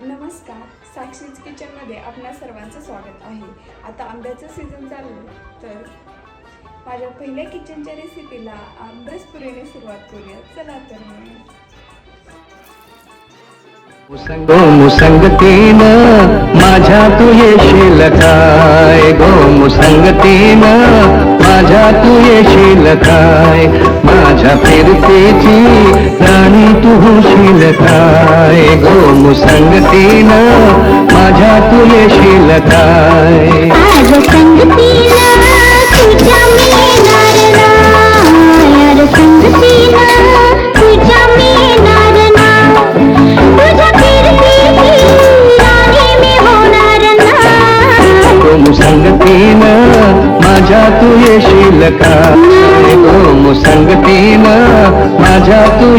नमस्कार, साक्षीज किचनमध्ये आपल्या सर्वांचं स्वागत आहे. आता आंब्याचं सीझन चालू तर माझ्या पहिल्या किचनच्या रेसिपीला आंबरस पुरीने सुरुवात करूया. चला तर मुसंगतीनं माझ्या तू येशील काय, गो मुसंगतीनं माझ्या तू येशील काय, माझ्या फिरतीची राणी तू होशील काय, गो मुसंगतीनं माझ्या तू येशील काय. आज संगतीला तुझ्या मिळणार ना, यार संगतीला तुझ्या मिळणार ना, तुझ्या फिरतीची राणी मी होणार ना, गो मुसंगतीनं माझ्या तू येशील काय, गो मुसंगतीनं माझ्या तू